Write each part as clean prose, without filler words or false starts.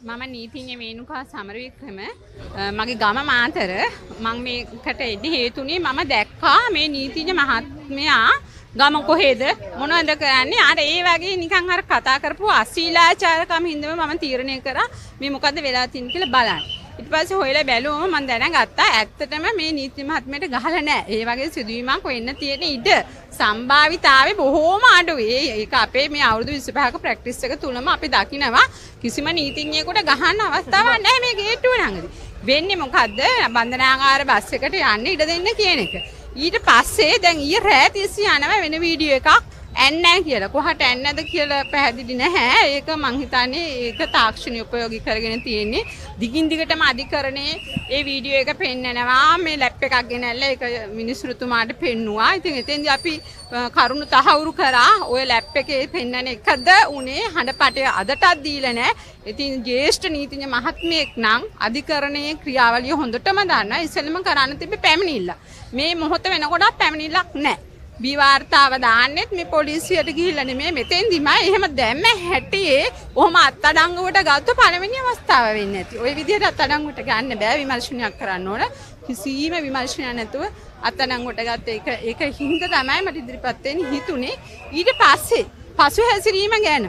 මම නීතිඥ මේනුකා සමරවික්‍රම මගේ ගම මාතර මම මේකට එන්න හේතුනේ මම දැක්කා මේ නීතිඥ මහත්මයා ගම කොහෙද මොනවද කරන්නේ අර ඒ වගේ නිකන් අර කතා කරපු අශීලාචාරකම් හින්දම මම තීරණය කරා මේ මොකද්ද වෙලා තියෙන්නේ කියලා බලන්න. ඊට පස්සේ හොයලා බැලුවම මම දැනගත්තා ඇත්තටම මේ නීති මහත්මයට ගහලා නැහැ. ඒ වගේ සිදුවීමක් වෙන්න තියෙන ඉඩ සම්භාවිතාවේ බොහෝම අඩුයි. ඒක අපේ මේ අවුරුදු 25ක ප්‍රැක්ටිස් එක තුලම අපි දකිනවා කිසිම නීතිඥයෙකුට ගහන්න අවස්ථාවක් නැහැ මේ ගේට්ටුව ළඟදී. වෙන්නේ මොකද්ද? බන්ධනාගාර බස් එකට යන්න ඉඩ දෙන්න කියන එක. ඊට පස්සේ දැන් ඊයේ රෑ 30 යනවා වෙන වීඩියෝ එකක් ඇන්නේ කියලා. කොහට ඇන්නද කියලා පැහැදිලි නැහැ. ඒක මං හිතන්නේ ඒක තාක්ෂණික උපයෝගී කරගෙන තියෙන්නේ. දිගින් දිගටම අධිකරණයේ ඒ වීඩියෝ එක පෙන්නනවා. මේ ලැප් එකක් ගෙනල්ලා ඒක මිනිස්සුතුමාට පෙන්නුවා. ඉතින් එතෙන්දී අපි කරුණු තහවුරු කරා. ඔය ලැප් එකේ පෙන්නන එකද උනේ හඬපටය අදටත් දීලා නැහැ. ඉතින් ජ්‍යෙෂ්ඨ නීතිඥ මහත්මියෙක් නම් අධිකරණයේ ක්‍රියාවලිය හොඳටම දන්නවා. ඉස්සෙල්ලම කරන්න තිබ්බේ පැමිණිල්ල. මේ මොහොත වෙනකොටත් පැමිණිල්ලක් නැහැ. බී වාර්තාව දාන්නෙත් මේ පොලිසියට ගිහිල්ලා නෙමෙයි මෙතෙන්දිමයි එහෙම දැම්ම හැටියේ කොහොම අත්අඩංගුවට ගත්ත පළවෙනි අවස්ථාව වෙන්නේ නැති. ওই විදිහට අත්අඩංගුවට ගන්න බෑ විමර්ශනයක් කරන්න ඕන. කිසිම විමර්ශනයක් නැතුව අත්අඩංගුවට ගත්ත ඒක හින්දා තමයි මට ඉදිරිපත් වෙන්න හිතුනේ. ඊට පස්සේ පසු හැසිරීම ගැන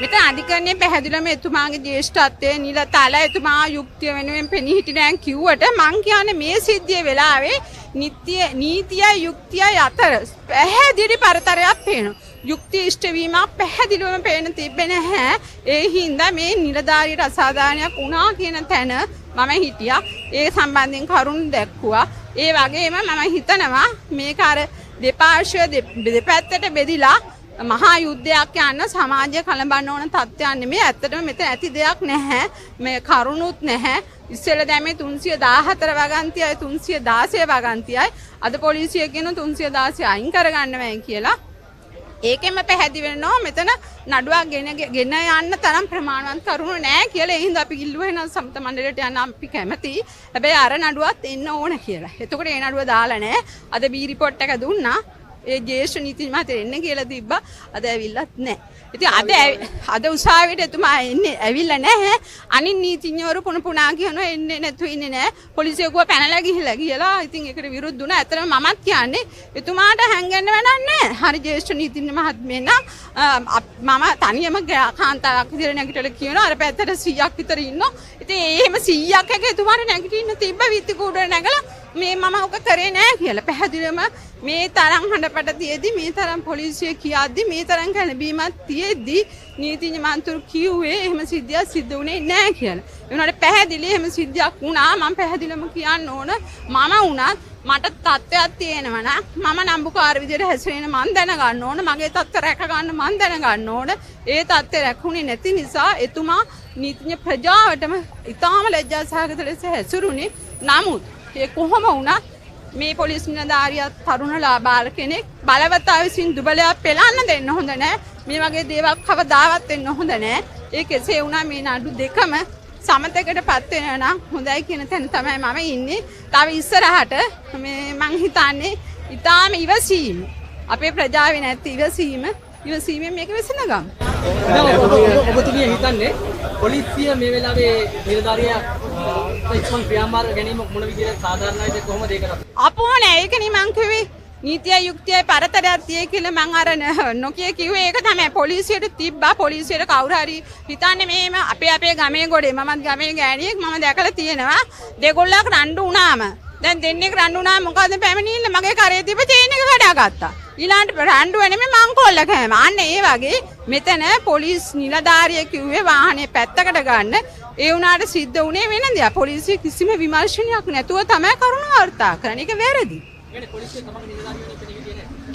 මෙතන අධිකරණයේ පැහැදිලිවම එතුමාගේ ජ්‍යෙෂ්ඨත්වයේ නිලතල එතුමා යුක්තිය වෙනුවෙන් පෙනී හිටිනෑන් කිව්වට මං කියන්නේ මේ සිද්ධිය වෙලාවේ නීතියයි යුක්තියයි අතර පැහැදිලි පරතරයක් පේනවා. යුක්තිය ඉෂ්ට වීමක් පැහැදිලිවම පේන තිබෙන්නේ නැහැ. ඒ හින්දා මේ නිලධාරියට අසාධාරණයක් වුණා කියන තැන මම හිටියා. ඒ සම්බන්ධයෙන් කරුණු දැක්කුවා. ඒ වගේම මම හිතනවා මේක අර දෙපාර්ශ්ව දෙපැත්තට බෙදිලා මහා යුද්ධයක් යන සමාජය කලබන්න ඕන තත්ත්වයක් නෙමෙයි. ඇත්තටම මෙතන ඇති දෙයක් නැහැ. මේ කරුණුත් නැහැ. ඉස්සෙල්ලා දැමේ 314 වගන්තියයි 316 වගන්තියයි අද පොලිසිය කියන 316 අයින් කරගන්නවයි කියලා. ඒකෙම පැහැදිලි වෙනවා මෙතන නඩුවක් ගෙන යන්න තරම් ප්‍රමාණවත් කරුණු නැහැ කියලා. ඒ හින්දා අපි කිල්ලුව වෙන සමත මණ්ඩලයට යන්න අපි කැමතියි. හැබැයි අර නඩුවත් එන්න ඕන කියලා. එතකොට ඒ නඩුව දාලා නැහැ. අද බී රිපෝට් එක දුන්නා. ඒ ජ්‍යෙෂ්ඨ නීතිඥ මහත්තයා එන්න කියලා තිබ්බා. අද ඇවිල්ලත් නැහැ. ඉතින් අද උසාවියට එතුමා එන්නේ ඇවිල්ලා නැහැ. අනිත් නීතිඥවරු පුනා කියනවා එන්නේ නැතු ඉන්නේ නැහැ. පොලිසිය ගුව පැනලා ගිහිල්ලා කියලා. ඉතින් ඒකට විරුද්ධ වුණා. ඇත්තටම මමත් කියන්නේ එතුමාට හැංගෙන්න වැඩක් නැහැ. හරි ජ්‍යෙෂ්ඨ නීතිඥ මහත්මිය නම් මම තනියම කාන්තාවක් විදිහට නැගිටලා කියනවා අර පැත්තට 100ක් විතර ඉන්නවා. ඉතින් එහෙම 100ක් එක එතුමාට නැගිටින්න තිබ්බ විත්ති කූඩුවේ නැගලා මේ මම ඔක කරේ නැහැ කියලා පැහැදිලිවම මේ තරම් හඬපට තියේදී මේ තරම් පොලිසිය කියද්දි මේ තරම් කලබීමක් තියේදී නීතිඥ මන්තුරු කිව්වේ එහෙම සිද්ධියක් සිද්ධ වුණේ නැහැ කියලා. ඒ වුණාට පැහැදිලි එහෙම සිද්ධියක් වුණා. මම පැහැදිලිවම කියන්න ඕන මම වුණත් මට තත්ත්වයක් තියෙනවා නම් මම නම්බුකාර විදිහට හැසිරෙන මන් දැනගන්න ඕන. මගේ තත්ත්ව රැක ගන්න මන් දැනගන්න ඕන. ඒ තත්ත්වය රැකුනේ නැති නිසා එතුමා නීතිඥ ප්‍රජාවටම ඉතාම ලැජ්ජා සහගත ලෙස හැසිරුණේ. නමුත් ඒ කොහොම වුණත් මේ පොලිස් නිලධාරියා තරුණ බාල කෙනෙක් බලවතා විසින් දුබලයක් පෙළන්න දෙන්න හොඳ නැහැ. මේ වගේ දේවල් කවදාවත් වෙන්න හොඳ නැහැ. ඒ කෙසේ වුණා මේ නඩු දෙකම සමතකටපත් වෙනවා නම් හොඳයි කියන තැන තමයි මම ඉන්නේ. තව ඉස්සරහට මේ මං හිතන්නේ ඊටාම ඉවසීම අපේ ප්‍රජාවේ නැති ඉවසීමෙන් මේක විසඳගමු. ඔබතුමිය හිතන්නේ පොලිසිය මේ වෙලාවේ නිලධාරියා ඉක්මන් ක්‍රියාමාර්ග ගැනීම මොන විදිහට සාධාරණයිද කොහොමද ඒක කරන්නේ? අපෝ නෑ ඒක නේ මං කිව්වේ. නීතිය යුක්තිය පරතරයක් තියේ කියලා මං අර නොකිය කිව්වේ ඒක තමයි. පොලිසියට තිබ්බා. පොලිසියට කවුරු හරි හිතන්නේ මේම අපේ ගමේ ගොඩේ මමත් ගමේ ගෑණියෙක් මම දැකලා තියෙනවා. දෙගොල්ලක් රණ්ඩු වුණාම දැන් දෙන්නෙක් රණ්ඩු වුණාම මොකද පැමිණිල්ල මගේ කරේ තිබ්බ චේන් එක කඩාගත්තා. ඊළඟට රණ්ඩුව නෙමෙයි මං කොල්ල කෑම. අන්න ඒ වගේ මෙතන පොලිස් නිලධාරිය කිව්වේ වාහනේ පැත්තකට ගන්න. ඒ වුණාට සිද්ධ වුණේ වෙන දෙයක්. පොලිසිය කිසිම විමර්ශනයක් නැතුව තමයි කරුණ වාර්තා කරන්නේ. ඒක වැරදි.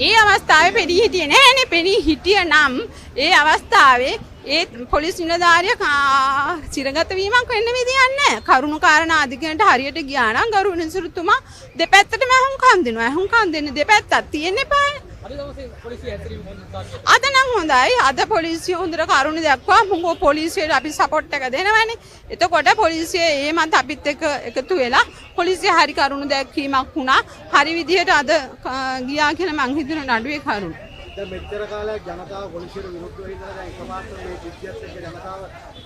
ඒ අවස්ථාවේ පෙනී හිටියේ නෑනේ. පෙනී හිටිය නම් ඒ අවස්ථාවේ ඒ පොලිස් නිලධාරිය සිරගත වීමක් වෙන්න විදියක් නැහැ. කරුණු කාරණා අධිකරණයට හරියට ගියා නම් ගරු විනිසුරුතුමා දෙපැත්තටම අහුම්කම් දෙනවා. අහුම්කම් දෙන්න දෙපැත්තක් තියෙන්න එපා. අද නම් හොඳයි. අද පොලිසිය හොඳට කරුණු දැක්වා. මොකෝ පොලිසියට අපි සපෝට් එක දෙනවනේ. එතකොට පොලිසිය ඒ මත අපිත් එක්ක එකතු වෙලා පොලිසිය හරි කරුණු දැක්වීමක් වුණා. හරි විදිහට අද ගියා කියලා මං හිතන නඩුවේ කරුණු. දැන් මෙච්චර කාලයක් ජනතාව පොලිසියට විරුද්ධව ඉඳලා දැන් එකපාරට මේ සිද්ධියත් එක්ක ජනතාව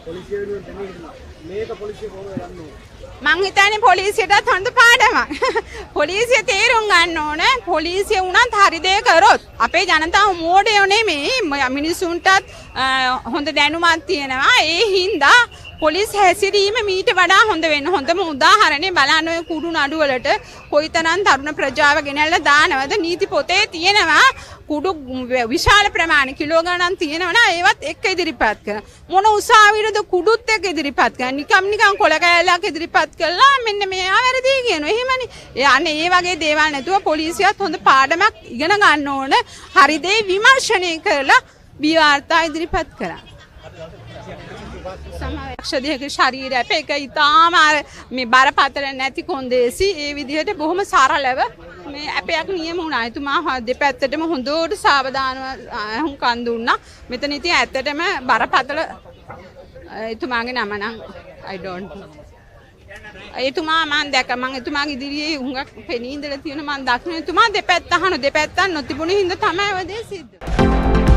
පොලිසිය වෙනුවෙන් දෙන්නේ හිටිනවා. මේක පොලිසිය කොහොමද ගන්න ඕනේ? මං හිතන්නේ පොලිසියටත් හොඳ පාඩමක්. පොලිසිය තේරුම් ගන්න ඕන පොලිසිය උනත් හරි දේ කරොත් අපේ ජනතාව මෝඩයෝ නෙමෙයි මිනිසුන්ටත් හොඳ දැනුමක් තියෙනවා. ඒ හින්දා පොලිස් හැසිරීම මීට වඩා හොඳ වෙන්න. හොඳම උදාහරණේ බලන්න ඔය කුඩු නඩු වලට කොයිතරම් තරුණ ප්‍රජාව ගෙනල්ලා දානවද? නීති පොතේ තියෙනවා කුඩු විශාල ප්‍රමාණ කිලෝ ගණන් තියෙනවා ඒවත් එක්ක ඉදිරිපත් කරන. මොන උසාවියද කුඩුත් එක්ක ඉදිරිපත් කරන. නිකම් කොළ කෑල්ලක් ඉදිරිපත් කළා මෙන්න මේවා වැරදි කියනවා. එහෙමනේ. අනේ ඒ වගේ දේවල් නැතුව පොලිසියත් හොඳ පාඩමක් ඉගෙන ගන්න ඕන. හරි දේ විමර්ශනය කරලා විවාර්තා ඉදිරිපත් කරා. සමාජයක ශරීරය අප එක ඉතාම මේ බරපතල නැති කොන්දේසි ඒ විදිහට බොහොම සරලව මේ අපයක් නියම වුණා. එතුමා දෙපැත්තටම හොඳට සාවධානව හුම්කන් දුන්නා. මෙතන ඉතින් ඇත්තටම බරපතල එතුමාගේ නම නම් I don't know. එතුමා මම දැක්ක මම එතුමාගේ ඉදිරියේ හුඟක් පෙනී ඉඳලා තියෙන මම දක්න එතුමා දෙපැත්ත අහන දෙපැත්තක් නොතිබුණු හින්දා තමයි ඔය දේ සිද්ධ වෙන්නේ.